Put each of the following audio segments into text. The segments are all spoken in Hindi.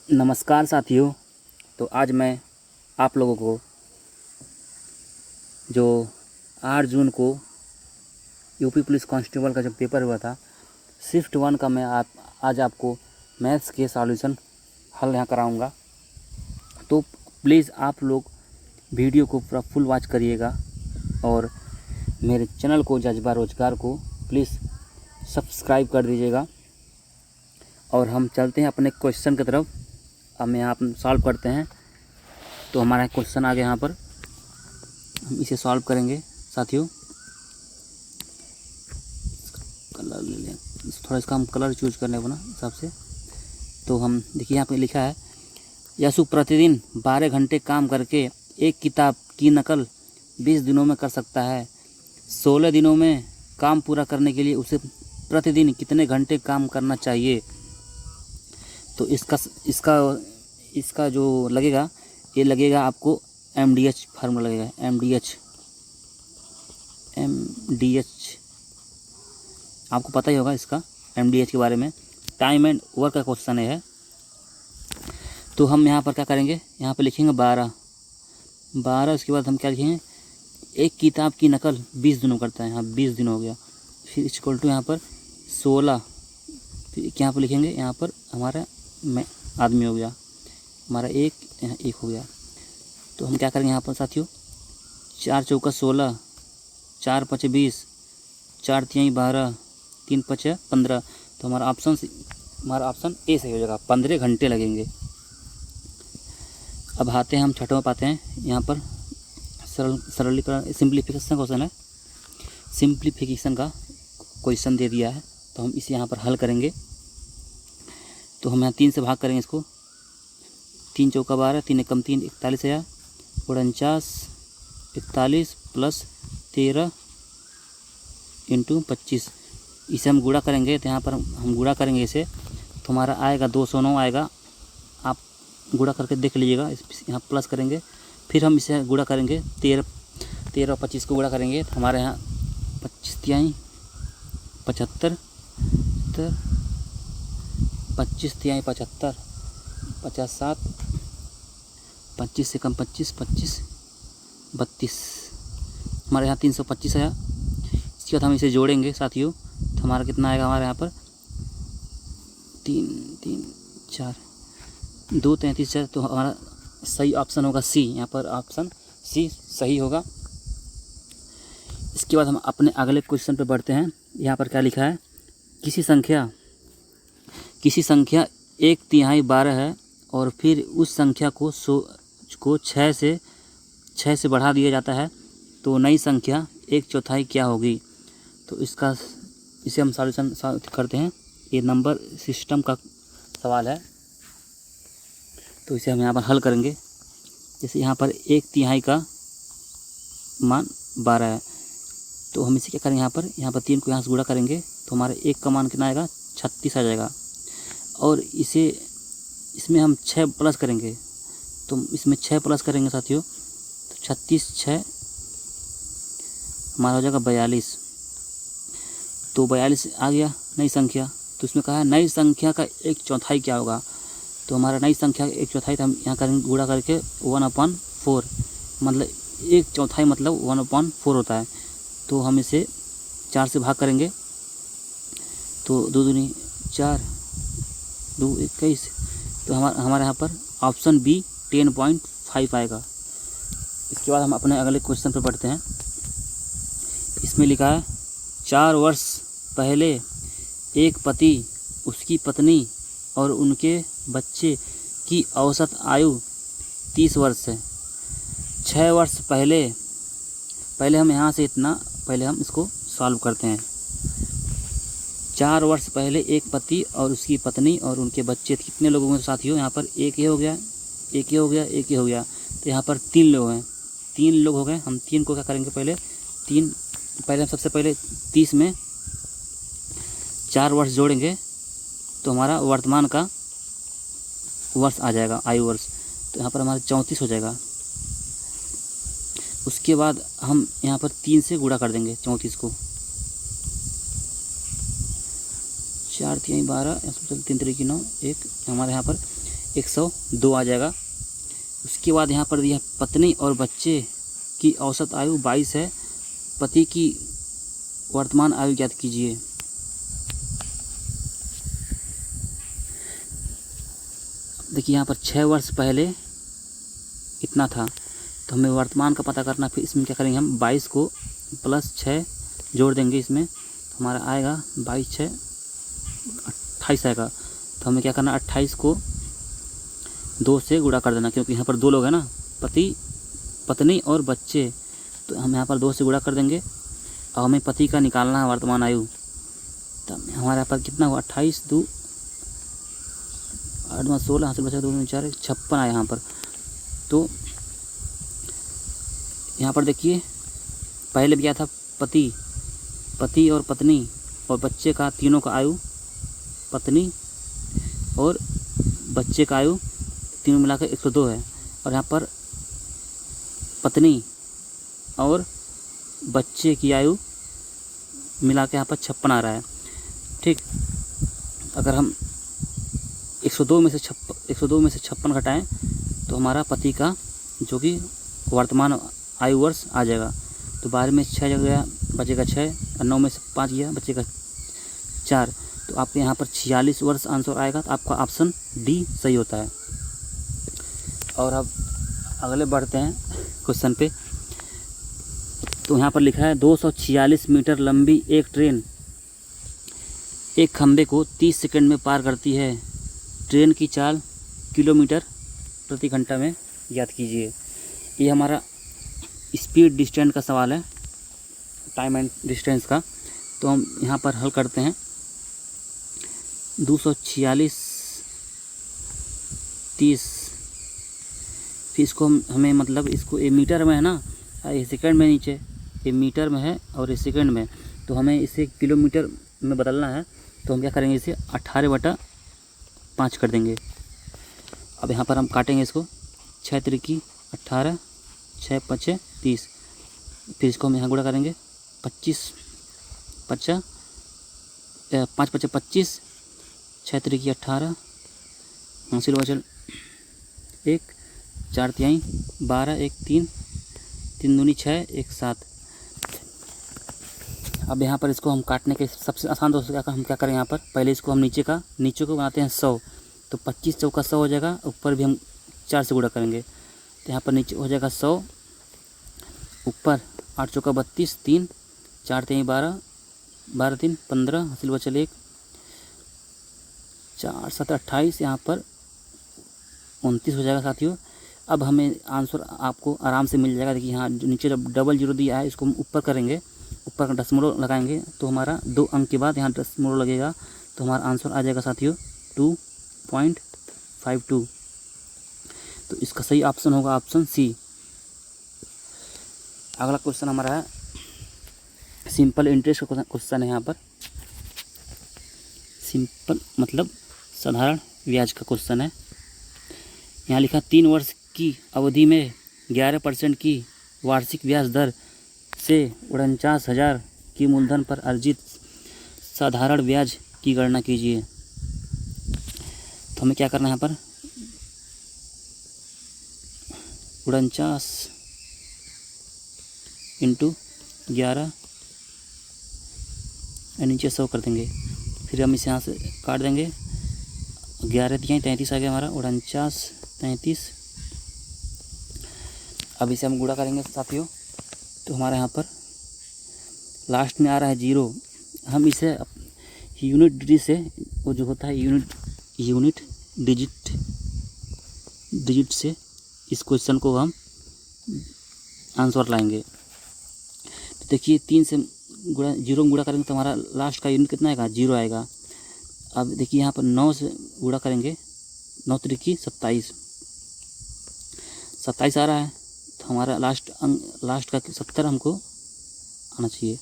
नमस्कार साथियों। तो आज मैं आप लोगों को जो 8 जून को यूपी पुलिस कांस्टेबल का जो पेपर हुआ था शिफ्ट 1 का मैं आज आपको मैथ्स के सॉल्यूशन हल यहाँ कराऊंगा। तो प्लीज़ आप लोग वीडियो को पूरा फुल वॉच करिएगा और मेरे चैनल को जज्बा रोजगार को प्लीज़ सब्सक्राइब कर दीजिएगा। और हम चलते हैं अपने क्वेश्चन की तरफ। अब यहाँ हम सॉल्व करते हैं। तो हमारा क्वेश्चन आ गया, यहाँ पर हम इसे सॉल्व करेंगे साथियों। कलर ले लें, थोड़ा इसका हम कलर चूज करने को ना हिसाब से। तो हम देखिए यहाँ पे लिखा है, यशु प्रतिदिन 12 घंटे काम करके एक किताब की नकल 20 दिनों में कर सकता है। 16 दिनों में काम पूरा करने के लिए उसे प्रतिदिन कितने घंटे काम करना चाहिए। तो इसका जो लगेगा, ये लगेगा आपको MDH फार्मूला लगेगा। MDH आपको पता ही होगा इसका MDH के बारे में। टाइम एंड वर्क का क्वेश्चन है। तो हम यहाँ पर क्या करेंगे, यहाँ पर लिखेंगे 12। उसके बाद हम क्या लिखेंगे, एक किताब की नकल 20 दिनों करता है। यहाँ 20 दिन हो गया। फिर इक्वल टू यहाँ पर 16। फिर यहाँ पर लिखेंगे, यहाँ पर हमारा आदमी हो गया, हमारा एक, यहाँ 1 हो गया। तो हम क्या करेंगे यहाँ पर साथियों, 4 चौका 16, 4 पचे 20, 4 तिहाई 12, 3 पचे 15। तो हमारा ऑप्शन ए सही हो जाएगा। 15 घंटे लगेंगे। अब आते हैं हम छठवें पाते हैं। यहाँ पर सरलीकरण सिंप्लीफिकेशन क्वेश्चन है। सिंप्लीफिकेशन का क्वेश्चन दे दिया है, तो हम इसे यहाँ पर हल करेंगे। तो हम यहाँ 3 से भाग करेंगे इसको। 3 चौका 12, 3 एकम 3, 41 है। 49, 41 प्लस 13 इंटू 25। इसे हम गुणा करेंगे। तो यहाँ पर हम गुणा करेंगे इसे, तो हमारा आएगा 209 आएगा। आप गुणा करके देख लीजिएगा। यहाँ प्लस करेंगे, फिर हम इसे गुणा करेंगे। 13 और 25 को गुणा करेंगे, तो हमारे यहाँ 25 तिहाई 75, 25 तिहाई 75, 57, 25 से कम 25, 25, 32। हमारे यहाँ 325 आया। इसके बाद हम इसे जोड़ेंगे साथियों, तो हमारा कितना आएगा, हमारे यहाँ पर 3 3 4 2 33 4। तो हमारा सही ऑप्शन होगा सी। यहाँ पर ऑप्शन सी सही होगा। इसके बाद हम अपने अगले क्वेश्चन पर बढ़ते हैं। यहाँ पर क्या लिखा है, किसी संख्या 1 तिहाई 12 है और फिर उस संख्या को 6 से बढ़ा दिया जाता है, तो नई संख्या 1/4 क्या होगी। तो इसे हम सॉल्यूशन करते हैं। ये नंबर सिस्टम का सवाल है, तो इसे हम यहाँ पर हल करेंगे। जैसे यहाँ पर 1 तिहाई का मान 12 है, तो हम इसे क्या करेंगे, यहाँ पर 3 को यहाँ से गुणा करेंगे, तो हमारे 1 का मान कितना आएगा, 36 आ जाएगा। और इसमें हम 6 प्लस करेंगे, तो इसमें 6 प्लस करेंगे साथियों, तो 36 6 हमारा हो जाएगा 42। तो 42 आ गया नई संख्या। तो इसमें कहा है नई संख्या का 1/4 क्या होगा। तो हमारा नई संख्या 1/4, तो हम यहाँ करेंगे गुणा करके 1/4, मतलब 1/4 मतलब 1/4 होता है। तो हम इसे 4 से भाग करेंगे, तो 2 दूनी 4, 2 21। तो हमारे यहाँ पर ऑप्शन बी 10.5 आएगा। इसके बाद हम अपने अगले क्वेश्चन पर बढ़ते हैं। इसमें लिखा है, 4 वर्ष पहले एक पति, उसकी पत्नी और उनके बच्चे की औसत आयु 30 वर्ष है। 6 वर्ष पहले हम यहाँ से पहले हम इसको सॉल्व करते हैं। 4 वर्ष पहले एक पति और उसकी पत्नी और उनके बच्चे कितने लोग होंगे साथियों। यहाँ पर एक ही हो गया, एक ही हो गया, एक ही हो गया। तो यहाँ पर 3 लोग हैं, 3 लोग हो गए। हम 3 को क्या करेंगे, पहले हम सबसे पहले 30 में 4 वर्ष जोड़ेंगे, तो हमारा वर्तमान का वर्ष आ जाएगा, आयु वर्ष। तो यहाँ पर हमारा 34 हो जाएगा। उसके बाद हम यहाँ पर 3 से गुणा कर देंगे 34 को। 4 3 12, 3 3 9 1। हमारे यहाँ पर 102 आ जाएगा। उसके बाद यहाँ पर दिया पत्नी और बच्चे की औसत आयु 22 है, पति की वर्तमान आयु ज्ञात कीजिए। देखिए यहाँ पर 6 वर्ष पहले इतना था, तो हमें वर्तमान का पता करना। फिर इसमें क्या करेंगे, हम 22 को प्लस 6 जोड़ देंगे इसमें, तो हमारा आएगा 22 6 28 आएगा। तो हमें क्या करना, 28 को 2 से गुणा कर देना, क्योंकि यहाँ पर 2 लोग हैं ना, पति पत्नी और बच्चे, तो हम यहाँ पर 2 से गुणा कर देंगे। और हमें पति का निकालना है वर्तमान आयु, तो हमारे यहाँ पर कितना हुआ, 28 2 8 2 16 हासिल बचा 2 4 56 आया यहाँ पर। तो यहाँ पर देखिए पहले भी आया था पति और पत्नी और बच्चे का, तीनों का आयु, पत्नी और बच्चे का आयु तीनों मिलाकर 102 है। और यहाँ पर पत्नी और बच्चे की आयु मिला के यहाँ पर 56 आ रहा है। ठीक, अगर हम 102 में से 56 घटाएं तो हमारा पति का जो कि वर्तमान आयु वर्ष आ जाएगा। तो 12 में 6 गया, बचेगा 6, और 9 में से 5 गया, बचेगा 4। तो आपके यहाँ पर 46 वर्ष आंसर आएगा। तो आपका ऑप्शन डी सही होता है। और अब अगले बढ़ते हैं क्वेश्चन पे। तो यहाँ पर लिखा है 246 मीटर लंबी एक ट्रेन एक खंबे को 30 सेकंड में पार करती है। ट्रेन की चाल किलोमीटर प्रति घंटा में याद कीजिए। ये हमारा स्पीड डिस्टेंस का सवाल है, टाइम एंड डिस्टेंस का। तो हम यहाँ पर हल करते हैं। 246 30, फिर इसको हमें मतलब इसको ये मीटर में है ना, ये सेकंड में, नीचे ये मीटर में है और ये सेकंड में, तो हमें इसे किलोमीटर में बदलना है। तो हम क्या करेंगे, इसे 18/5 कर देंगे। अब यहाँ पर हम काटेंगे इसको, 6 त्रिकी 18, 6 5 30। फिर इसको हम यहाँ गुणा करेंगे, 25 5 5 5 25, 6 त्रिकी 18, हासिल बचल 1, 4 तिहाई 12, 1 3, 3 दूनी 6, 1 7। अब यहाँ पर इसको हम काटने के सबसे आसान दोस्तों हम क्या करें, यहाँ पर पहले इसको हम नीचे को बनाते हैं 100। तो 25 चौका 100 हो जाएगा, ऊपर भी हम 4 से गुणा करेंगे। तो यहाँ पर नीचे हो जाएगा 100, ऊपर 8 चौका 32, 3 4 3 12, 12 3 15, हासिल बचल 1, 4 7 28, यहाँ पर 29 हो जाएगा साथियों। अब हमें आंसर आपको आराम से मिल जाएगा। देखिए यहाँ नीचे डबल जीरो दिया है, इसको हम ऊपर करेंगे, ऊपर का दशमलव लगाएंगे, तो हमारा 2 अंक के बाद यहाँ दशमलव लगेगा, तो हमारा आंसर आ जाएगा साथियों 2.52। तो इसका सही ऑप्शन होगा ऑप्शन सी। अगला क्वेश्चन हमारा है सिंपल इंटरेस्ट का क्वेश्चन है। यहाँ पर सिंपल मतलब साधारण ब्याज का क्वेश्चन है। यहाँ लिखा 3 वर्ष की अवधि में 11% की वार्षिक ब्याज दर से 49,000 की मूलधन पर अर्जित साधारण ब्याज की गणना कीजिए। तो हमें क्या करना है, यहाँ पर 49 × 11 नीचे 100 कर देंगे। फिर हम इसे यहाँ से काट देंगे, 11 तिहाई 33 आ गया हमारा, 49 33। अब इसे हम गुणा करेंगे साथियों, तो हमारे यहाँ पर लास्ट में आ रहा है 0। हम इसे यूनिट डिजिट से, वो जो होता है यूनिट डिजिट से इस क्वेश्चन को हम आंसर लाएंगे। तो देखिए 3 से गुणा 0 में गुणा करेंगे तो हमारा लास्ट का यूनिट कितना आएगा, 0 आएगा। अब देखिए यहाँ पर 9 से गुणा करेंगे, 9 त्रिकी 27 आ रहा है। तो हमारा लास्ट का 70 हमको आना चाहिए,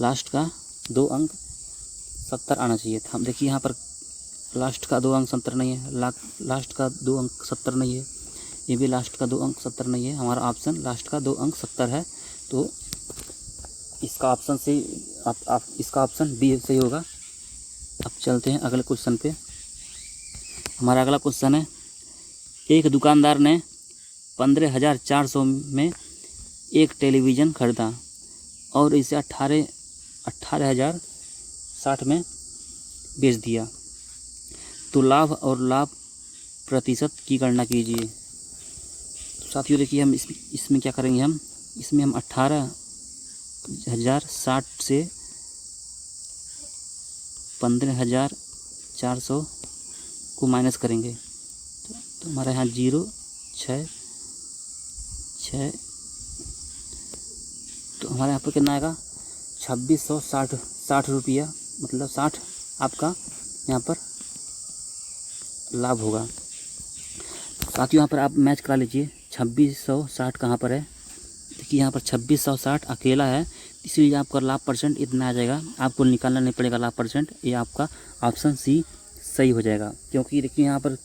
लास्ट का 2 अंक 70 आना चाहिए। तो हम देखिए यहाँ पर लास्ट का 2 अंक 70 नहीं है, लास्ट का 2 अंक 70 नहीं है, ये भी लास्ट का 2 अंक 70 नहीं है। हमारा ऑप्शन लास्ट का 2 अंक 70 है। तो इसका ऑप्शन से इसका ऑप्शन बी सही होगा। अब चलते हैं अगले क्वेश्चन पे। हमारा अगला क्वेश्चन है एक दुकानदार ने 15,400 में एक टेलीविज़न खरीदा और इसे 18,060 में बेच दिया, तो लाभ और लाभ प्रतिशत की गणना कीजिए। तो साथियों देखिए, हम इसमें क्या करेंगे, इसमें हम 18,060 से 15,400 को माइनस करेंगे, तो हमारे यहाँ 0 6 6, तो हमारे यहाँ पर कितना आएगा 2660 रुपया, मतलब 60 आपका यहाँ पर लाभ होगा। साथियों यहाँ पर आप मैच करा लीजिए, 2660 कहाँ पर है, देखिए यहाँ पर 2660 अकेला है, इसलिए आपका लाभ परसेंट इतना आ जाएगा, आपको निकालना नहीं पड़ेगा लाभ परसेंट। ये आपका ऑप्शन सी सही हो जाएगा, क्योंकि देखिए यहाँ पर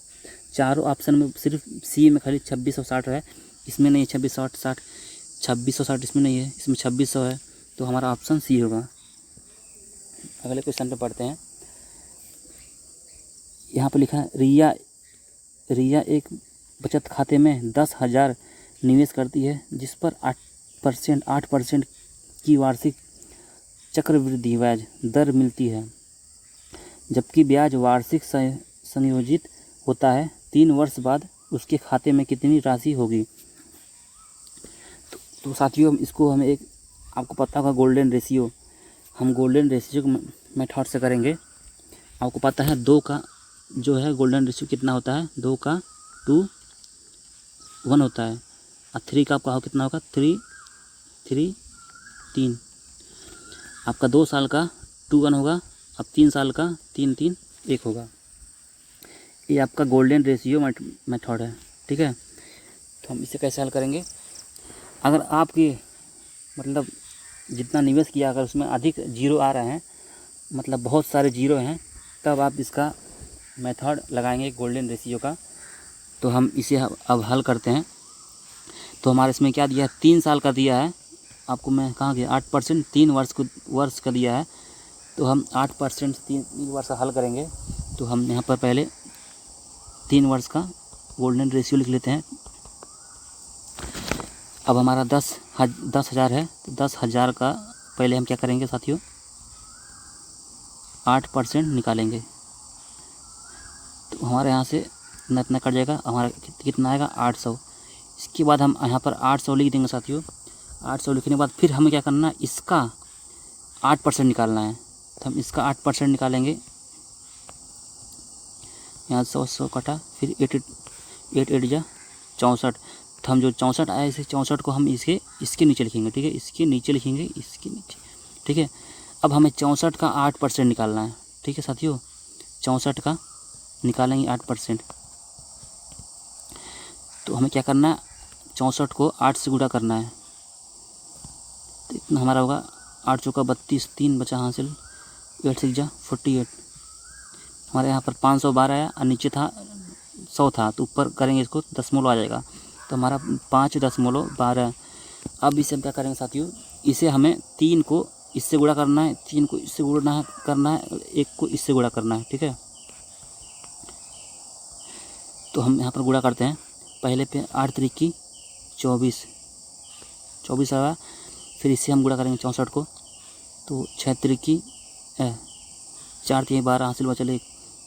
चारों ऑप्शन में सिर्फ सी में खाली 2660 है, इसमें नहीं है 2660 इसमें नहीं है, इसमें 2600 है, तो हमारा ऑप्शन सी होगा। अगले क्वेश्चन पे पढ़ते हैं। यहाँ पर लिखा है रिया एक बचत खाते में 10,000 निवेश करती है, जिस पर 8% की वार्षिक चक्रवृद्धि ब्याज दर मिलती है, जबकि ब्याज वार्षिक संयोजित होता है। 3 वर्ष बाद उसके खाते में कितनी राशि होगी। तो साथियों इसको हमें एक, आपको पता होगा गोल्डन रेशियो, हम गोल्डन रेशियो मेथड से करेंगे। आपको पता है 2 का जो है गोल्डन रेशियो कितना होता है, 2 का 2 1 होता है, और 3 का आपका कितना होगा 3 आपका 2 साल का 2 1 होगा, अब 3 साल का 3 3 1 होगा। ये आपका गोल्डन रेशियो मेथड है, ठीक है। तो हम इसे कैसे हल करेंगे, अगर आपकी मतलब जितना निवेश किया अगर उसमें अधिक जीरो आ रहे हैं, मतलब बहुत सारे जीरो हैं, तब आप इसका मेथड लगाएंगे गोल्डन रेशियो का। तो हम इसे अब हल करते हैं। तो हमारे इसमें क्या दिया है, 3 साल का दिया है, आपको मैं कहाँ गया 8%, 3 वर्ष का दिया है, तो हम 8% 3 वर्ष का हल करेंगे। तो हम यहाँ पर पहले 3 वर्ष का गोल्डन रेशियो लिख लेते हैं। अब हमारा 10,000 है, तो 10,000 का पहले हम क्या करेंगे साथियों, 8% निकालेंगे, तो हमारे यहाँ से इतना कट जाएगा, हमारा कितना आएगा 800। इसके बाद हम यहाँ पर 800 लिख देंगे साथियों। 800 लिखने के बाद फिर हमें क्या करना है, इसका 8% निकालना है, तो हम इसका 8% निकालेंगे। यहाँ 100 कटा, फिर 8 8 जा 64, तो हम जो 64 आया इसे 64 को हम इसके नीचे लिखेंगे, ठीक है, इसके नीचे लिखेंगे, इसके नीचे, ठीक है। अब हमें 64 का 8% निकालना है, ठीक है साथियों, 64 का निकालेंगे 8%। तो हमें क्या करना है, 64 को 8 से गुणा करना है, तो इतना हमारा होगा 8 चौका 32, 3 बचा हासिल, 8 6 जा 48। हमारे यहाँ पर 512 आया और नीचे था 100 था, तो ऊपर करेंगे इसको दशमलव आ जाएगा, तो हमारा 5.12। अब इसे हम क्या करेंगे साथियों, इसे हमें 3 को इससे गुणा करना है, 3 को इससे गुणा करना है, 1 को इससे गुणा करना है, ठीक है। तो हम यहाँ पर गुणा करते हैं, पहले पे 8 3 24 आया, फिर इससे हम गुणा करेंगे 64 को, तो 6 3 4 3 12 हासिल बचल 1,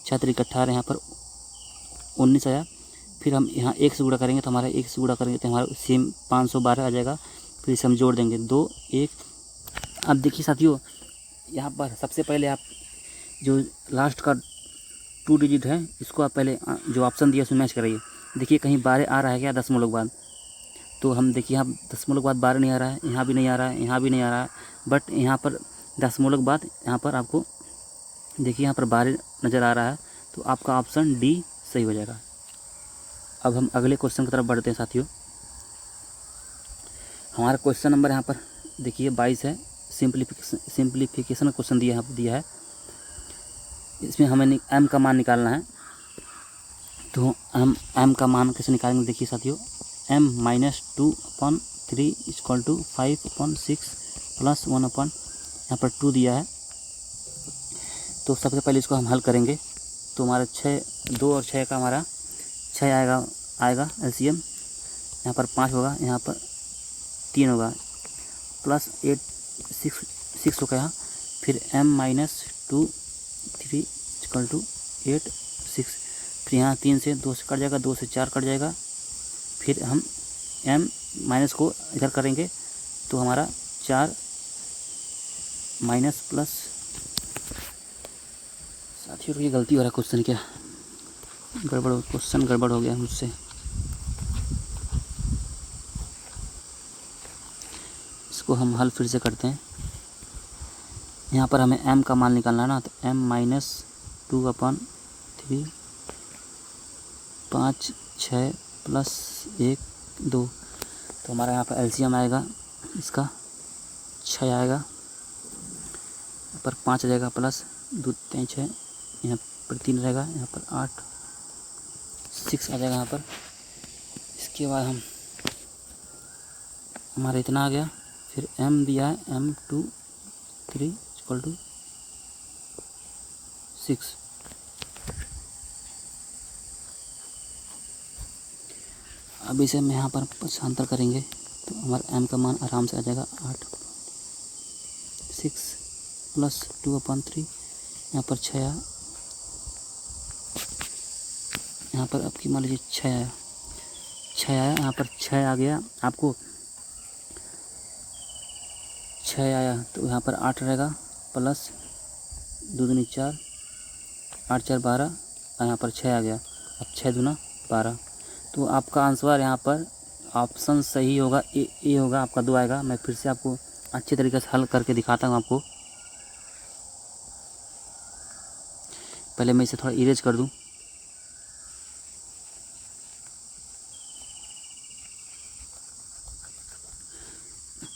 6 3 18, यहाँ पर 19 आया। फिर हम यहाँ 1 से गुणा करेंगे, तो हमारा 1 से गुणा करेंगे तो हमारा सेम 512 आ जाएगा। फिर इसे हम जोड़ देंगे 2 1। अब देखिए साथियों, यहाँ पर सबसे पहले आप जो लास्ट का 2 डिजिट है, इसको आप पहले जो ऑप्शन दिया उसमें मैच कराइए। देखिए कहीं 12 आ रहा है क्या दशमलव के बाद, तो हम देखिए यहाँ दशमलव के बाद 12 नहीं आ रहा है, यहाँ भी नहीं आ रहा है, यहाँ भी नहीं आ रहा है, बट यहाँ पर दशमलव के बाद यहाँ पर आपको देखिए यहाँ पर 12 नज़र आ रहा है, तो आपका ऑप्शन डी सही हो जाएगा। अब हम अगले क्वेश्चन की तरफ बढ़ते हैं साथियों। हमारा क्वेश्चन नंबर यहाँ पर देखिए 22 है, सिंप्लीफिकेशन का क्वेश्चन दिया है। इसमें हमें m का मान निकालना है, तो हम m का मान कैसे निकालेंगे, देखिए साथियों, m - 2/3 = 5/6 + 1/, यहाँ पर 2 दिया है। तो सबसे पहले इसको हम हल करेंगे, तो हमारा 2 और 6 का हमारा 6 आएगा आएगा एलसीएम, यहाँ पर 5 होगा, यहाँ पर 3 होगा, प्लस 8 6 होगा यहाँ, फिर m-2 3 इक्वल टू 8 6, फिर यहाँ 3 से 2 से कट जाएगा, 2 से 4 कट जाएगा, फिर हम m माइनस को इधर करेंगे तो हमारा 4 माइनस प्लस। साथियों ये गलती हो रहा है, क्वेश्चन क्या क्वेश्चन गड़बड़ हो गया मुझसे। इसको हम हल फिर से करते हैं। यहाँ पर हमें m का मान निकालना है ना, तो m-2/3 5 6 प्लस 1 2, तो हमारा यहाँ पर एलसीएम आएगा इसका 6 आएगा, यहाँ पर 5 रहेगा, प्लस 2 3 6, यहाँ पर 3 रहेगा, यहाँ पर 8 6 आ जाएगा यहाँ पर। इसके बाद हमारा इतना आ गया, फिर m दिया है m-2 3 इक्वल टू 6। अब इसे हम यहाँ पर पक्षांतर करेंगे तो हमारा m का मान आराम से आ जाएगा 8 6 प्लस 2/3, यहाँ पर 6 आया, यहाँ पर आपकी मान लीजिए 6 आया, यहाँ पर 6 आ गया, आपको 6 आया तो यहाँ पर 8 रहेगा, प्लस 2 दूनी 4 8 4 12, और यहाँ पर 6 आ गया, अब 6 दूना 12, तो आपका आंसर यहाँ पर ऑप्शन सही होगा, ए होगा, आपका 2 आएगा। मैं फिर से आपको अच्छे तरीके से हल करके दिखाता हूँ आपको। पहले मैं इसे थोड़ा इरेज कर दूँ।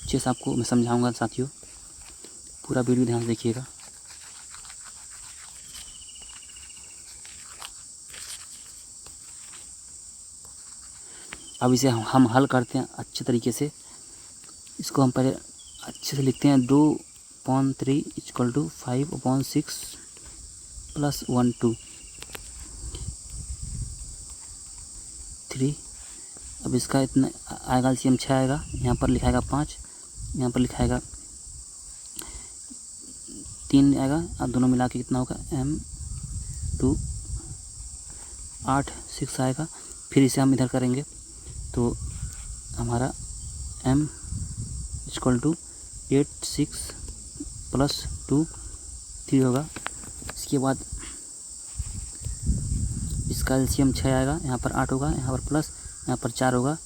अच्छे से आपको मैं समझाऊंगा साथियों, पूरा वीडियो ध्यान से देखिएगा। अब इसे हम हल करते हैं अच्छे तरीके से। इसको हम पहले अच्छे से लिखते हैं, 2/3 इक्वल टू 5/6 प्लस 1 2 3। अब इसका इतना आएगा, एलसीएम 6 आएगा, यहाँ पर लिखाएगा 5, यहाँ पर लिखाएगा 3 आएगा, अब दोनों मिला के कितना होगा m-2 8 6 आएगा। फिर इसे हम इधर करेंगे तो हमारा m इक्वल टू 8 6 प्लस 2 3 होगा। इसके बाद इसका एलसीएम 6 आएगा, यहाँ पर 8 होगा, यहाँ पर प्लस, यहाँ पर 4 होगा,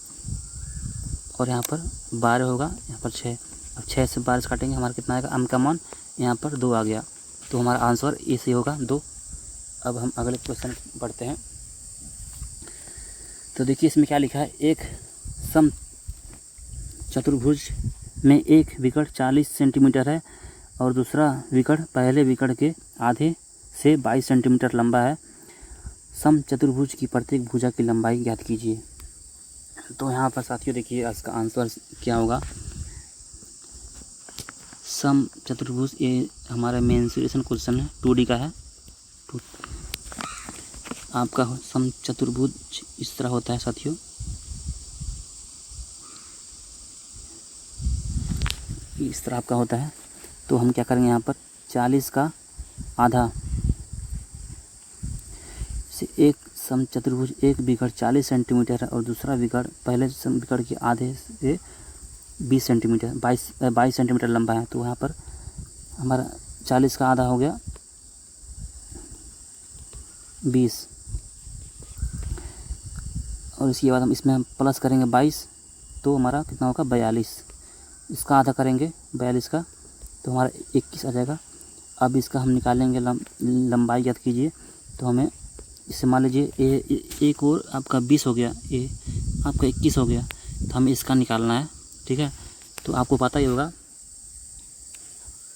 और यहाँ पर 12 होगा, यहाँ पर 6। अब 6 से 12 काटेंगे, हमारा कितना आएगा, m का मान यहाँ पर 2 आ गया, तो हमारा आंसर ए से होगा 2। अब हम अगले क्वेश्चन पढ़ते हैं। तो देखिए इसमें क्या लिखा है, एक सम चतुर्भुज में एक विकर्ण 40 सेंटीमीटर है और दूसरा विकर्ण पहले विकर्ण के आधे से 22 सेंटीमीटर लंबा है। सम चतुर्भुज की प्रत्येक भुजा की लंबाई ज्ञात कीजिए। तो यहाँ पर साथियों देखिए इसका आंसर क्या होगा। सम चतुर्भुज, ये हमारा मेंसुरेशन क्वेश्चन है, 2D का है। आपका सम चतुर्भुज इस तरह होता है साथियों, इस तरह आपका होता है। तो हम क्या करेंगे, यहाँ पर 40 का आधा से एक सम चतुर्भुज, एक विकर्ण 40 सेंटीमीटर है और दूसरा विकर्ण पहले सम विकर्ण के आधे से 20 सेंटीमीटर 22 सेंटीमीटर लंबा है। तो यहाँ पर हमारा 40 का आधा हो गया 20, और इसके बाद हम इसमें प्लस करेंगे 22, तो हमारा कितना होगा 42। इसका आधा करेंगे 42 का, तो हमारा 21 आ जाएगा। अब इसका हम निकालेंगे लंबाई ज्ञात कीजिए। तो हमें इससे मान लीजिए एक और आपका 20 हो गया, ये आपका 21 हो गया, तो हमें इसका निकालना है, ठीक है। तो आपको पता ही होगा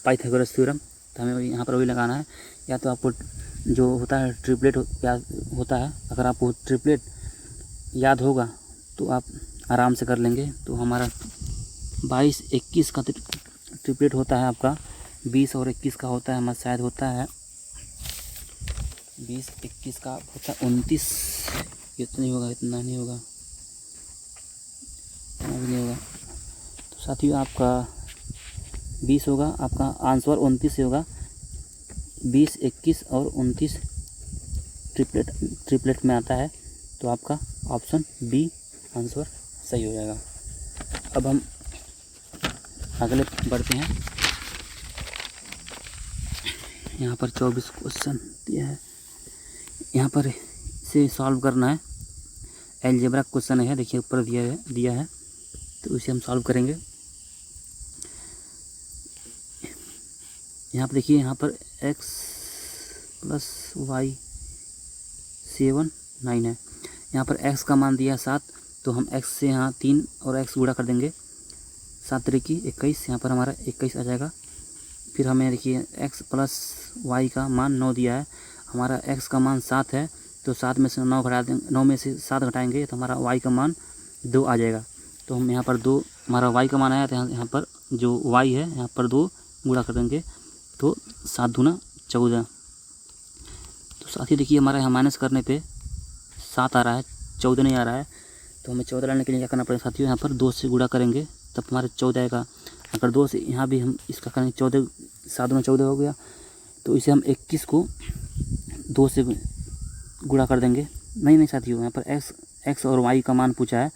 पाइथागोरस थ्योरम, तो हमें यहाँ पर वही लगाना है। या तो आपको जो होता है ट्रिपलेट याद होता है, अगर आपको ट्रिपलेट याद होगा तो आप आराम से कर लेंगे। तो हमारा 22 21 का ट्रिपलेट होता है आपका, 20 और 21 का होता है हमारा, शायद होता है 20 21 का होता है 29 इतना नहीं होगा, इतना नहीं होगा, इतना भी नहीं होगा। तो साथियों आपका 20 होगा, आपका आंसर 29 होगा। 20, 21 और 29 ट्रिपलेट में आता है, तो आपका ऑप्शन बी आंसर सही हो जाएगा। अब हम अगले बढ़ते हैं। यहाँ पर 24 क्वेश्चन दिया है, यहाँ पर इसे सॉल्व करना है। अलजेब्रा क्वेश्चन है, देखिए ऊपर दिया है, तो इसे हम सॉल्व करेंगे। यहाँ पर देखिए, यहाँ पर x + y 7 9 है। यहाँ पर x का मान दिया 7, तो हम x से यहाँ 3 और x गुणा कर देंगे। 7 त्रिकी 21, यहाँ पर हमारा 21 आ जाएगा। फिर हमें देखिए x + y का मान 9 दिया है, हमारा x का मान 7 है, तो 7 में से 9 घटा देंगे, 9 में से 7 घटाएंगे तो हमारा y का मान 2 आ जाएगा। तो हम यहाँ पर 2 हमारा y का मान आया, तो यहाँ पर जो y है यहाँ पर 2 गुणा कर देंगे, तो 7 दूना 14। तो साथियों देखिए, हमारा यहाँ माइनस करने पे 7 आ रहा है, 14 नहीं आ रहा है। तो हमें 14 लाने के लिए क्या करना पड़ेगा साथियों, यहाँ पर 2 से गुणा करेंगे तब हमारे 14 आएगा। अगर 2 से यहाँ भी हम इसका करेंगे 14, 7 दूना 14 हो गया, तो इसे हम 21 को 2 से गुणा कर देंगे। नहीं साथियों, यहाँ पर x और y का मान पूछा है,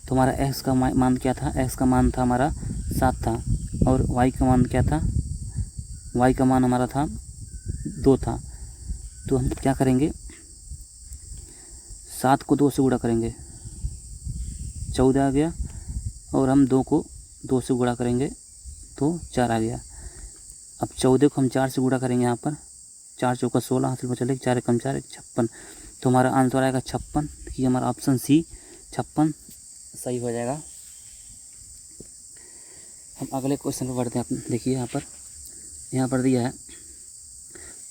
तो हमारा x का मान क्या था, x का मान था हमारा 7 था, और y का मान क्या था, y का मान हमारा था 2 था। तो हम क्या करेंगे, 7 को 2 से गुणा करेंगे, 14 आ गया, और हम 2 को 2 से गुणा करेंगे तो 4 आ गया। अब 14 को हम 4 से गुणा करेंगे, यहाँ पर 4 चौका 16 हासिल बचा, 4 एकम 4 56, तो हमारा आंसर आएगा 56। देखिए हमारा ऑप्शन सी 56 सही हो जाएगा। हम अगले क्वेश्चन पर बढ़ते हैं। देखिए यहाँ पर दिया है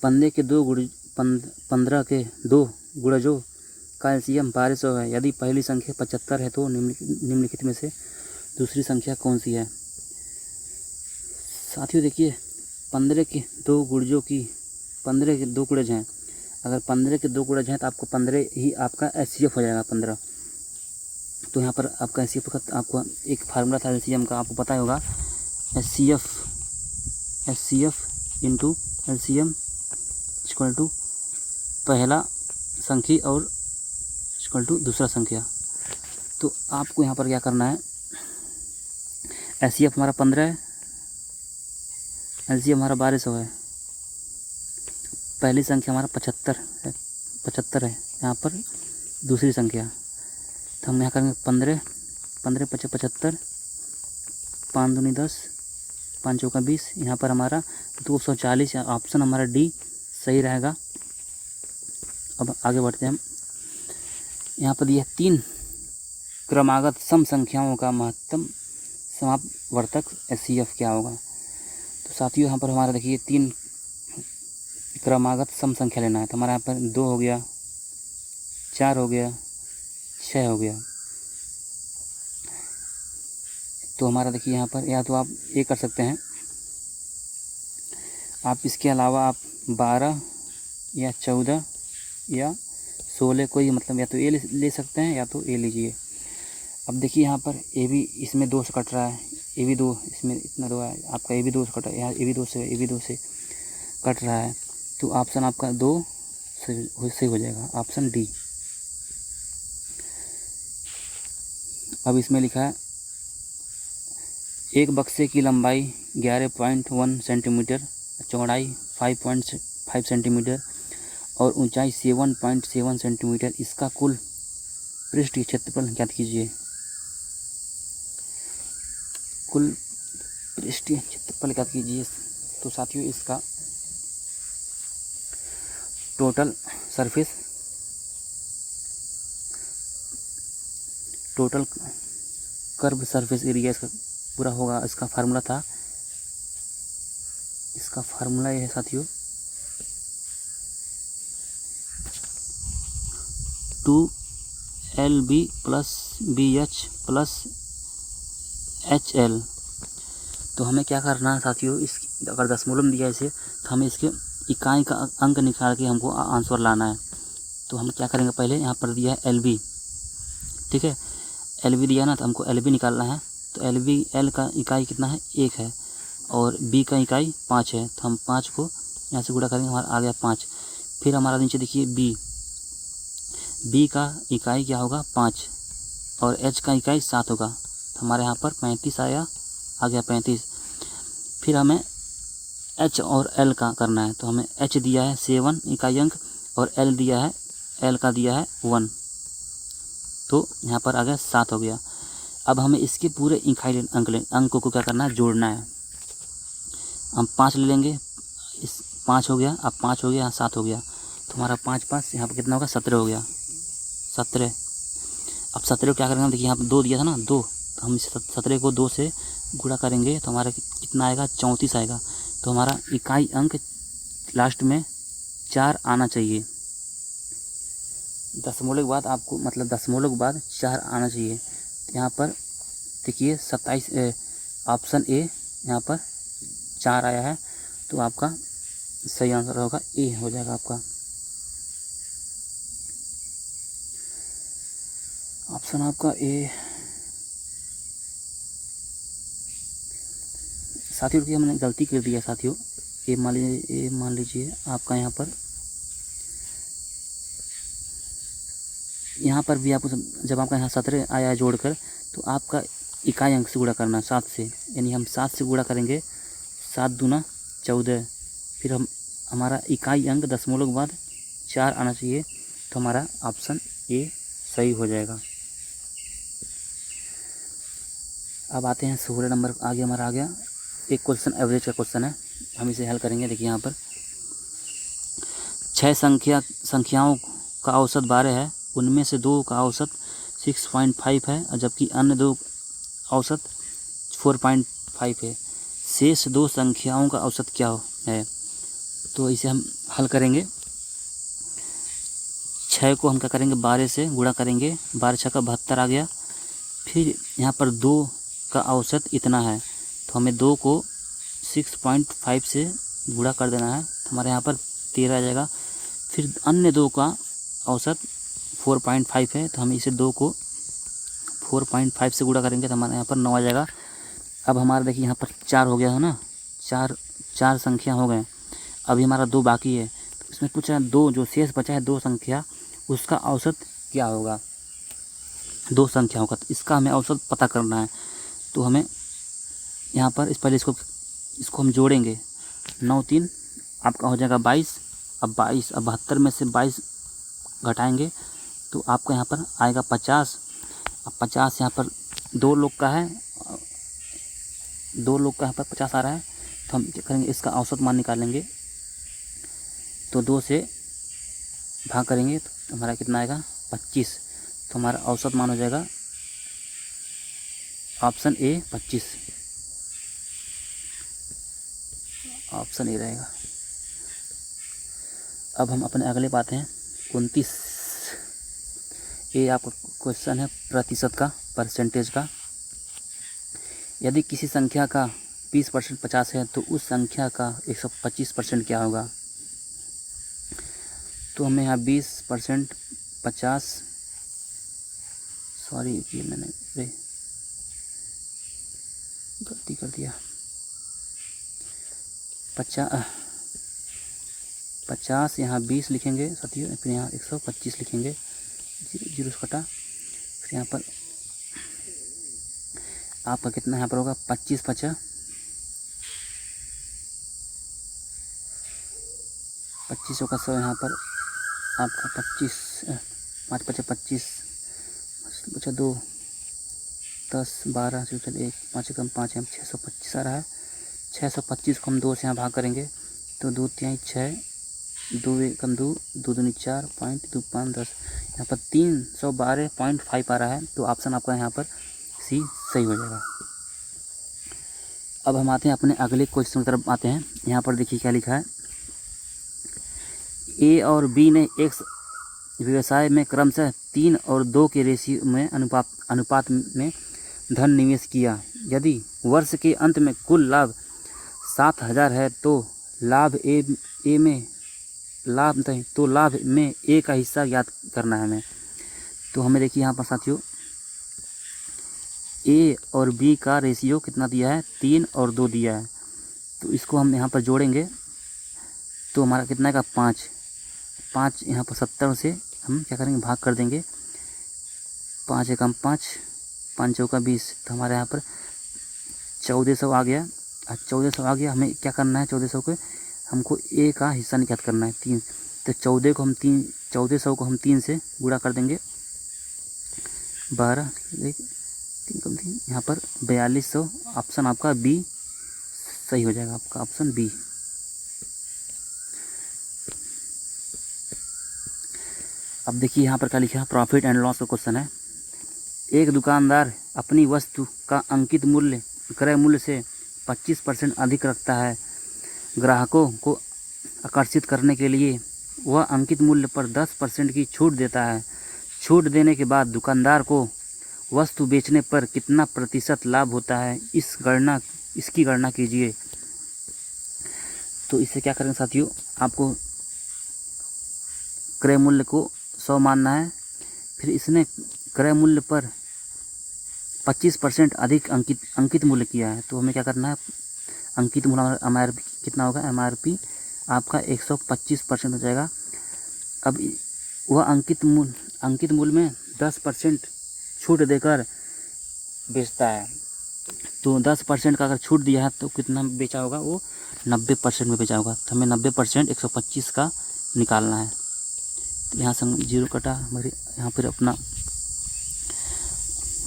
15 के 2 गुणजों का एलसीएम 1200 है। यदि पहली संख्या 75 है तो निम्नलिखित में से दूसरी संख्या कौन सी है। साथियों देखिए, 15 के 2 गुणजों की 15 के 2 गुणज हैं। अगर 15 के 2 गुणज हैं तो आपको 15 ही आपका एचसीएफ हो जाएगा 15। तो यहाँ पर आपका एचसीएफ का आपको एक फार्मूला था एलसीएम का, आपको पता होगा, HCF into LCM equal to पहला संख्या और इक्वल टू दूसरा संख्या। तो आपको यहाँ पर क्या करना है, एचसीएफ हमारा 15 है, एलसीएम हमारा 1200 है, पहली संख्या हमारा 75 है, यहाँ पर दूसरी संख्या। तो हम यहाँ करेंगे 15 × 75, 5 दूनी 10, 5 चौका 20, यहाँ पर हमारा 240, ऑप्शन हमारा डी सही रहेगा। अब आगे बढ़ते हैं हम। यहाँ पर दिया 3 क्रमागत सम संख्याओं का महत्तम समापवर्तक एचसीएफ क्या होगा। तो साथियों यहाँ पर हमारा देखिए 3 क्रमागत सम संख्या लेना है, तो हमारा यहाँ पर 2 हो गया, 4 हो गया, 6 हो गया। तो हमारा देखिए यहाँ पर या तो आप ये कर सकते हैं, आप इसके अलावा आप 12 या 14 या 16 कोई मतलब या तो ए ले सकते हैं या तो ए लीजिए। अब देखिए यहाँ पर ए भी इसमें 2 से कट रहा है, ए भी 2 इसमें इतना 2 है, आपका ए भी 2 से कट रहा है, यहाँ ए भी 2 से कट रहा है। तो ऑप्शन आपका 2 सही हो जाएगा, ऑप्शन डी। अब इसमें लिखा है एक बक्से की लंबाई 11.1 सेंटीमीटर, चौड़ाई 5.5 सेंटीमीटर और ऊंचाई 7.7 सेंटीमीटर, इसका कुल पृष्ठीय क्षेत्रफल ज्ञात कीजिए। कुल पृष्ठीय क्षेत्रफल ज्ञात कीजिए। तो साथियों इसका टोटल कर्व सरफेस एरिया इसका पूरा होगा। इसका फार्मूला था, इसका फार्मूला ये है साथियों 2LB + BH + HL। तो हमें क्या करना है साथियों, इस अगर दशमलव में दिया है इसे, तो हमें इसके इकाई का अंक निकाल के हमको आंसर लाना है। तो हम क्या करेंगे, पहले यहाँ पर दिया है LB, ठीक है, LB दिया ना, तो हमको LB निकालना है। तो LB, L का इकाई कितना है, 1 है, और B का इकाई 5 है, तो हम 5 को यहाँ से गुणा करेंगे, हमारा आ गया 5। फिर हमारा नीचे देखिए B का इकाई क्या होगा, 5, और H का इकाई 7 होगा, तो हमारे यहाँ पर 35 आया, आ गया 35। फिर हमें H और L का करना है, तो हमें H दिया है 7 इकाई अंक, और L का दिया है 1, तो यहाँ पर आ गया 7 हो गया। अब हमें इसके पूरे इकाई अंकों को क्या करना है, जोड़ना है। हम 5 ले लेंगे, इस 5 हो गया, अब 5 हो गया, यहाँ 7 हो गया, तो हमारा 5 5 यहाँ पर कितना होगा, 17 हो गया, 17। अब 17 को क्या करेंगे, देखिए यहाँ पर 2 दिया था ना, 2, तो हम इस 17 को 2 से गुणा करेंगे, तो हमारा कितना आएगा, 34 आएगा। तो हमारा इकाई अंक लास्ट में 4 आना चाहिए, दशमलव के बाद आपको, मतलब दशमलव के बाद 4 आना चाहिए। यहाँ पर देखिए 27, ऑप्शन ए यहाँ पर 4 आया है, तो आपका सही आंसर होगा ए हो जाएगा आपका। ऑप्शन आपका ए। साथियों की हमने गलती कर दिया साथियों, ए मान लीजिए आपका यहाँ पर भी आपको जब आपका यहाँ 17 आया है जोड़कर, तो आपका इकाई अंक से गुणा करना 7 से, यानी हम 7 से गुणा करेंगे, 7 दूना 14, फिर हमारा इकाई अंक दशमलव के बाद 4 आना चाहिए, तो हमारा ऑप्शन ए सही हो जाएगा। अब आते हैं 16 नंबर, आगे हमारा आ गया एक क्वेश्चन, एवरेज का क्वेश्चन है, हम इसे हल करेंगे। देखिए यहाँ पर 6 संख्याओं का औसत 12 है, उनमें से 2 का औसत 6.5 है, और जबकि अन्य 2 औसत 4.5 है। शेष 2 संख्याओं का औसत क्या है? तो इसे हम हल करेंगे। 6 को हम क्या करेंगे, 12 से गुणा करेंगे, 12 6 का 72 आ गया। फिर यहाँ पर 2 का औसत इतना है, तो हमें 2 को 6.5 से गुणा कर देना है, तो हमारे यहाँ पर 13 आ जाएगा। फिर अन्य 2 का औसत 4.5 है, तो हम इसे 2 को 4.5 से गुणा करेंगे, तो हमारे यहाँ पर 9 आ जाएगा। अब हमारा देखिए यहाँ पर 4 हो गया है ना, 4 संख्या हो गए, अभी हमारा 2 बाकी है। तो इसमें पूछा है 2 जो शेष बचा है 2 संख्या, उसका औसत क्या होगा, 2 संख्याओं का, तो इसका हमें औसत पता करना है। तो हमें यहाँ पर पहले इसको हम जोड़ेंगे, 9 3 आपका हो जाएगा 22। अब 72 में से 22 घटाएंगे, तो आपका यहाँ पर आएगा 50। अब 50 यहाँ पर 2 लोग का है, 2 लोग का यहाँ पर 50 आ रहा है, तो हम क्या करेंगे, इसका औसत मान निकालेंगे। तो 2 से भाग करेंगे, तो हमारा कितना आएगा, 25। तो हमारा औसत मान हो जाएगा ऑप्शन ए 25, ऑप्शन ए रहेगा। अब हम अपने अगले बात हैं 29, ये आपका क्वेश्चन है प्रतिशत का, परसेंटेज का। यदि किसी संख्या का 20% 50 है, तो उस संख्या का 125% क्या होगा? तो हमें यहाँ 20% 50, सॉरी ये मैंने गलती कर दिया, 50 यहाँ 20 लिखेंगे साथियों, फिर यहाँ 125 लिखेंगे, 0 से कटा, फिर यहाँ पर आपका कितना यहाँ पर होगा, 25 5 25 का 100, यहाँ पर आपका 25 5 5 25 बचा 2 10 12 चल 1 5 कम 5 हम 625 आ रहा है। 625 को हम 2 से यहाँ भाग करेंगे, तो 2 3 6 2 1 2 2 2 4 पॉइंट 2 5 10, यहाँ पर 312.5 आ रहा है। तो ऑप्शन आपका यहाँ पर सी सही हो जाएगा। अब हम आते हैं अपने अगले क्वेश्चन की तरफ आते हैं। यहाँ पर देखिए क्या लिखा है, ए और बी ने एक व्यवसाय में क्रमशः 3 और 2 के रेशियो में अनुपात में धन निवेश किया। यदि वर्ष के अंत में कुल लाभ 7000 है, तो लाभ नहीं, तो लाभ में ए का हिस्सा याद करना है हमें। तो हमें देखिए यहाँ पर साथियों ए और बी का रेशियो कितना दिया है, 3 और 2 दिया है। तो इसको हम यहाँ पर जोड़ेंगे तो हमारा कितना का 5 यहाँ पर 70 से हम क्या करेंगे, भाग कर देंगे। 5 एकम 5, 5 चौका 20, तो हमारे यहाँ पर 1400 आ गया। 1400 आ गया, हमें क्या करना है, 1400 को हमको ए का हिस्सा निकाल करना है 3। तो 1400 को हम 3 से गुणा कर देंगे, 12 3 कम 3, यहाँ पर 4200। ऑप्शन आपका बी सही हो जाएगा, आपका ऑप्शन बी। अब देखिए यहाँ पर क्या लिखा है, प्रॉफिट एंड लॉस का क्वेश्चन है। एक दुकानदार अपनी वस्तु का अंकित मूल्य क्रय मूल्य से 25% अधिक रखता है। ग्राहकों को आकर्षित करने के लिए वह अंकित मूल्य पर 10% की छूट देता है। छूट देने के बाद दुकानदार को वस्तु बेचने पर कितना प्रतिशत लाभ होता है, इसकी गणना कीजिए। तो इससे क्या करेंगे साथियों, आपको क्रय मूल्य को 100 मानना है, फिर इसने क्रय मूल्य पर 25% अधिक अंकित मूल्य किया है। तो हमें क्या करना है, अंकित मूल्य MRP कितना होगा, MRP आपका 125% हो जाएगा। अब वह अंकित मूल्य में 10% छूट देकर बेचता है। तो 10% का अगर छूट दिया है तो कितना बेचा होगा, वो 90% में बेचा होगा। तो हमें 90% 125 का निकालना है। तो यहाँ से 0 कटा, हमारे यहाँ पर अपना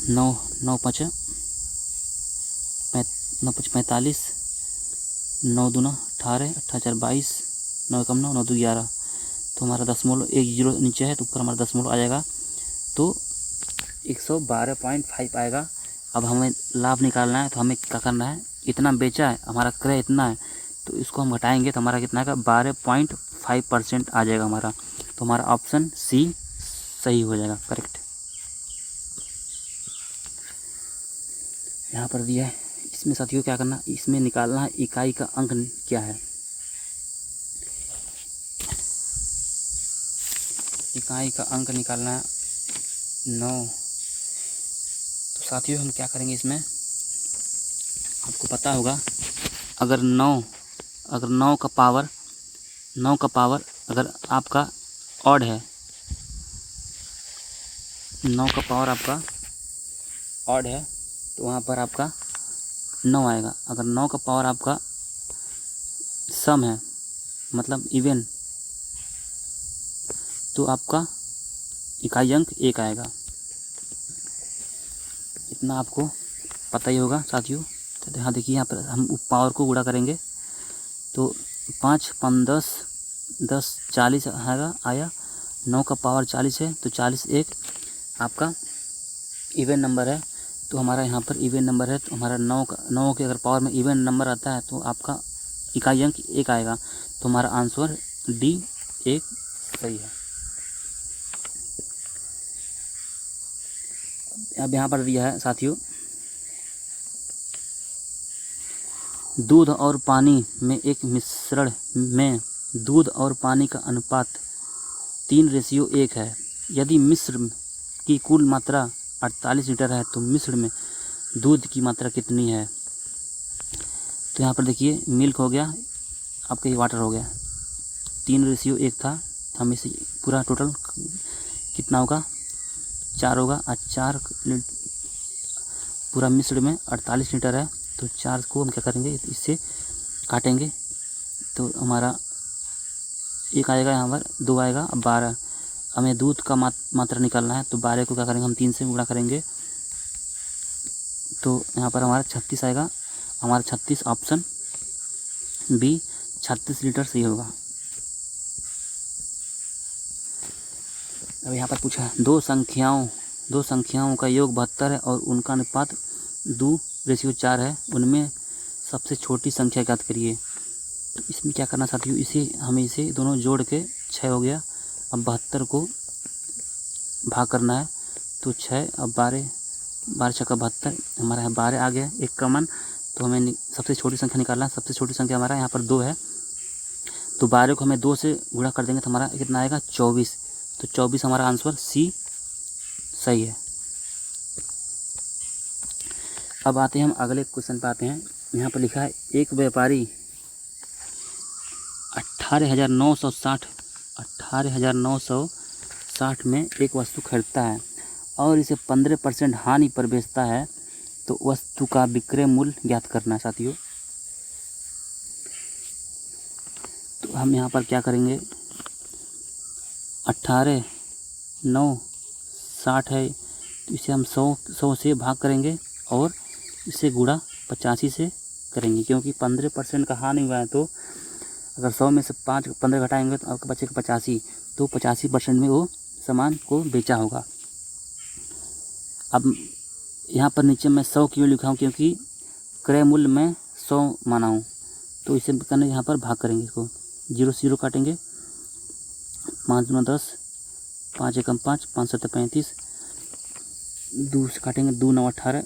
9 5 45, 9 दूना 18, 18 4 22, 9 एकम 9, 9 2 11। तो हमारा दशमलव 1 0 नीचे है तो ऊपर हमारा दशमलव आ जाएगा, तो 112.5 आएगा। अब हमें लाभ निकालना है, तो हमें क्या करना है, इतना बेचा है, हमारा क्रय इतना है, तो इसको हम घटाएंगे तो हमारा कितना आएगा, 12.5% आ जाएगा हमारा। तो हमारा ऑप्शन सी सही हो जाएगा, करेक्ट। यहाँ पर दिया है, इसमें साथियों क्या करना, इसमें निकालना है इकाई का अंक क्या है। इकाई का अंक निकालना है 9। तो साथियों हम क्या करेंगे, इसमें आपको पता होगा, अगर 9 का पावर अगर आपका ऑड है, 9 का पावर आपका ऑड है, तो वहाँ पर आपका 9 आएगा। अगर 9 का पावर आपका सम है, मतलब इवन, तो आपका इकाई अंक 1 आएगा। इतना आपको पता ही होगा साथियों। तो यहाँ देखिए, यहाँ पर हम पावर को गुणा करेंगे तो 5 5 10 40 आया। 9 का पावर 40 है, तो 40 एक आपका इवन नंबर है। तो हमारा यहाँ पर इवन नंबर है, तो हमारा 9 के अगर पावर में इवन नंबर आता है तो आपका इकाई अंक 1 आएगा। तो हमारा आंसर डी 1 सही है। अब यहाँ पर दिया है साथियों, दूध और पानी में एक मिश्रण में दूध और पानी का अनुपात 3:1 है। यदि मिश्रण की कुल मात्रा 48 लीटर है तो मिश्रण में दूध की मात्रा कितनी है। तो यहाँ पर देखिए, मिल्क हो गया, आपका ये वाटर हो गया, 3:1 था। हम इसे पूरा टोटल कितना होगा, 4 होगा। 4 पूरा मिश्रण में 48 लीटर है, तो 4 को हम क्या करेंगे, इससे काटेंगे तो हमारा 1 आएगा, यहाँ पर 2 आएगा। अब 12 हमें दूध का मात्रा निकालना है, तो 12 को क्या करेंगे, हम 3 से गुणा करेंगे, तो यहाँ पर हमारा 36 आएगा। हमारा 36 ऑप्शन बी 36 लीटर सही होगा। अब यहाँ पर पूछा है, दो संख्याओं का योग 72 है और उनका अनुपात 2:4 है, उनमें सबसे छोटी संख्या ज्ञात करिए। तो इसमें क्या करना साथियों, हमें इसे दोनों जोड़ के 6 हो गया। अब 72 को भाग करना है, तो 6, अब 12 6 का 72, हमारा यहाँ 12 आ गया, 1 कॉमन। तो हमें सबसे छोटी संख्या निकालना है। सबसे छोटी संख्या हमारा यहाँ पर 2 है, तो 12 को हमें 2 से गुणा कर देंगे तो हमारा कितना आएगा 24। तो 24 हमारा आंसर सी सही है। अब आते हैं हम अगले क्वेश्चन पे आते हैं। यहाँ पर लिखा है एक व्यापारी 18,960 में एक वस्तु खरीदता है और इसे 15% हानि पर बेचता है, तो वस्तु का विक्रय मूल्य ज्ञात करना है साथियों। तो हम यहाँ पर क्या करेंगे, 18,960 है तो इसे हम 100 से भाग करेंगे और इसे गुणा 85 से करेंगे, क्योंकि 15% का हानि हुआ है। तो अगर 100 में से 15 घटाएंगे तो आपका बचेगा 85, तो 85% में वो सामान को बेचा होगा। अब यहाँ पर नीचे मैं 100 क्यों लिखा हूँ, क्योंकि क्रय मूल्य में 100 माना हूँ, तो इसे करने यहाँ पर भाग करेंगे। इसको 0 से 0 काटेंगे, 5 दूना 10, 5 एकम 5, 5 सत्तर 35, 2 से काटेंगे, 2 9 18,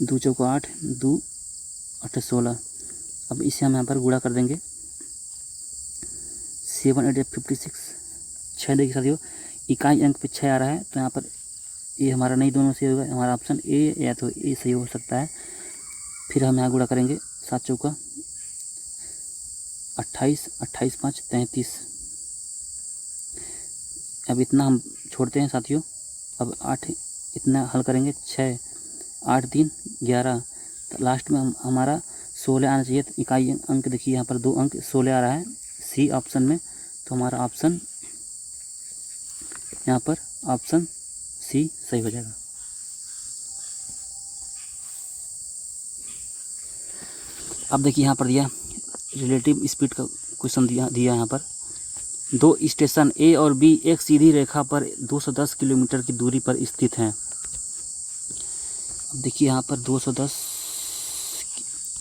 2 चौका 8, 2 8 16। अब इसे हम यहाँ पर गुणा कर देंगे, 7 8 56, 6। देखिए साथियों इकाई अंक पे 6 आ रहा है, तो यहाँ पर ये हमारा नहीं, दोनों से होगा, हमारा ऑप्शन ए या तो ए सही हो सकता है। फिर हम यहाँ गुणा करेंगे, 7 चौका 28, 28 5 33। अब इतना हम छोड़ते हैं साथियों। अब 8 इतना हल करेंगे, 6 8 3 11, तो लास्ट में हमारा 16 आना चाहिए। तो इकाई अंक देखिए यहाँ पर 2 अंक 16 आ रहा है सी ऑप्शन में, तो हमारा ऑप्शन यहाँ पर ऑप्शन सी सही हो जाएगा। अब देखिए यहाँ पर दिया रिलेटिव स्पीड का क्वेश्चन दिया यहाँ पर। 2 स्टेशन ए और बी एक सीधी रेखा पर 210 किलोमीटर की दूरी पर स्थित हैं। अब देखिए यहाँ पर 210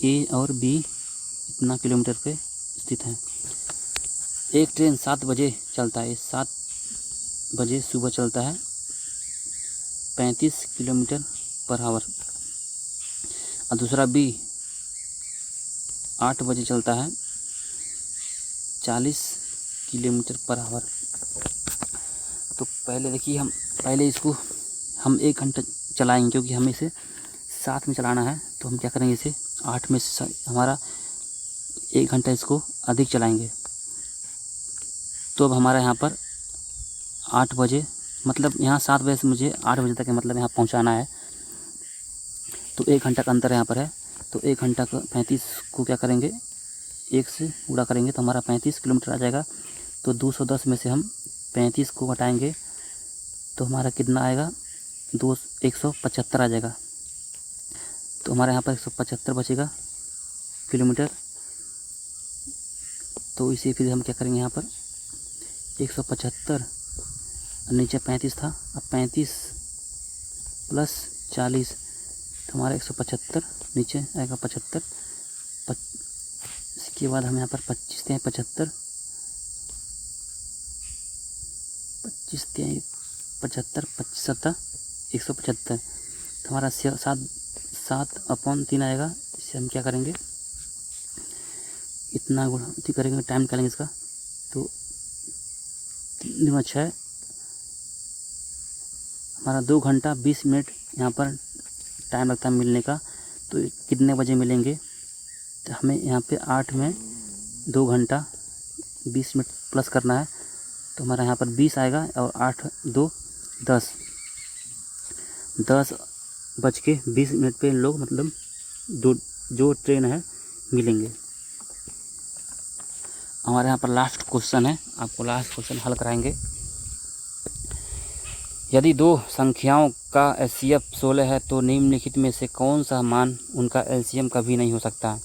ए और बी इतना किलोमीटर पे स्थित हैं। एक ट्रेन 7 बजे चलता है, 7 बजे सुबह चलता है 35 किलोमीटर पर आवर, और दूसरा बी 8 बजे चलता है 40 किलोमीटर पर आवर। तो पहले देखिए हम इसको 1 घंटा चलाएंगे, क्योंकि हमें इसे 7 में चलाना है। तो हम क्या करेंगे, इसे 8 में से हमारा 1 घंटा इसको अधिक चलाएंगे। तो अब हमारा यहाँ पर 8 बजे, मतलब यहाँ 7 बजे से मुझे 8 बजे तक मतलब यहाँ पहुँचाना है, तो 1 घंटा का अंतर यहाँ पर है। तो 1 घंटा का 35 को क्या करेंगे, 1 से गुणा करेंगे तो हमारा 35 किलोमीटर आ जाएगा। तो 210 में से हम 35 को घटाएंगे तो हमारा कितना आएगा, 175 आ जाएगा। तो हमारे यहाँ पर 175 बचेगा किलोमीटर। तो इसे फिर हम क्या करेंगे, यहाँ पर 175 नीचे 35 था, अब 35 प्लस 40, तो हमारा 175 नीचे आएगा 75। इसके बाद हम यहाँ पर 25 दें 75, 25 दें 75, 25 7 175, तो हमारा 7/3 आएगा। इससे हम क्या करेंगे, इतना गुणा करेंगे, टाइम निकालेंगे इसका, तो 3 दूना 6, हमारा 2 घंटा 20 मिनट यहाँ पर टाइम लगता है मिलने का। तो कितने बजे मिलेंगे, तो हमें यहाँ पे 8 में 2 घंटा 20 मिनट प्लस करना है, तो हमारा यहाँ पर 20 आएगा, और 8 2 10 10:20 पे लोग मतलब जो ट्रेन है मिलेंगे। हमारे यहाँ पर लास्ट क्वेश्चन है, आपको लास्ट क्वेश्चन हल कराएंगे। यदि 2 संख्याओं का एचसीएफ 16 है तो निम्नलिखित में से कौन सा मान उनका एलसीएम कभी नहीं हो सकता।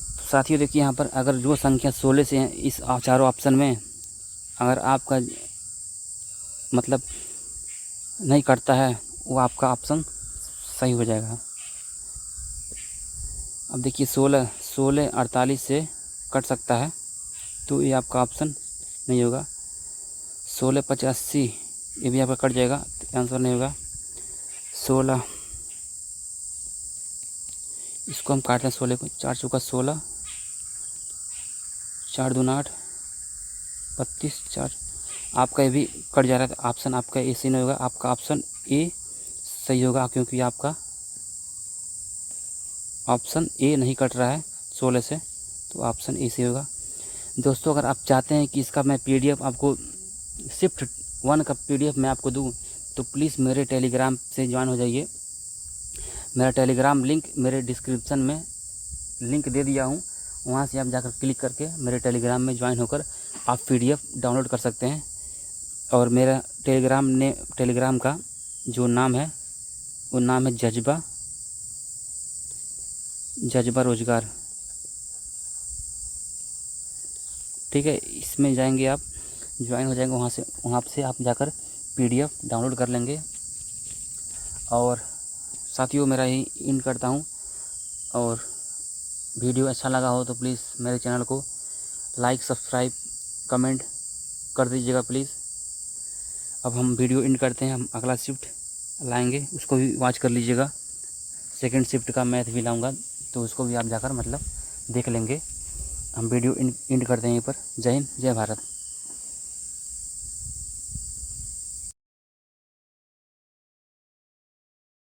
तो साथियों देखिए यहाँ पर अगर जो संख्या 16 से है इस चारों ऑप्शन में, अगर आपका मतलब नहीं कटता है वो आपका ऑप्शन सही हो जाएगा। अब देखिए 16 48 से कट सकता है, तो ये आपका ऑप्शन नहीं होगा। 16 85 ये भी आपका कट जाएगा, तो आंसर नहीं होगा। 16 इसको हम काटते हैं 16 को, 4 चौका 16, 4 दूना 8, 32, 4। आपका ये भी कट जा रहा है तो ऑप्शन आपका ए सही नहीं होगा, आपका ऑप्शन ए सही होगा, क्योंकि आपका ऑप्शन ए नहीं कट रहा है 16 से, तो ऑप्शन ए सही होगा। दोस्तों अगर आप चाहते हैं कि इसका मैं PDF आपको शिफ्ट 1 का PDF मैं आपको दूं, तो प्लीज़ मेरे टेलीग्राम से ज्वाइन हो जाइए। मेरा टेलीग्राम लिंक मेरे डिस्क्रिप्शन में लिंक दे दिया हूं, वहां से आप जाकर क्लिक करके मेरे टेलीग्राम में ज्वाइन होकर आप PDF डाउनलोड कर सकते हैं। और मेरा टेलीग्राम का जो नाम है वो नाम है जज्बा रोजगार। ठीक है, इसमें जाएंगे आप, ज्वाइन हो जाएंगे, वहाँ से आप जाकर PDF डाउनलोड कर लेंगे। और साथियों मेरा यही एंड करता हूँ, और वीडियो अच्छा लगा हो तो प्लीज़ मेरे चैनल को लाइक, सब्सक्राइब, कमेंट कर दीजिएगा प्लीज़। अब हम वीडियो एंड करते हैं, हम अगला शिफ्ट लाएंगे, उसको भी वॉच कर लीजिएगा। सेकंड शिफ्ट का मैथ भी लाऊंगा, तो उसको भी आप जाकर मतलब देख लेंगे। हम वीडियो एंड करते हैं यहीं पर। जय हिंद, जय भारत।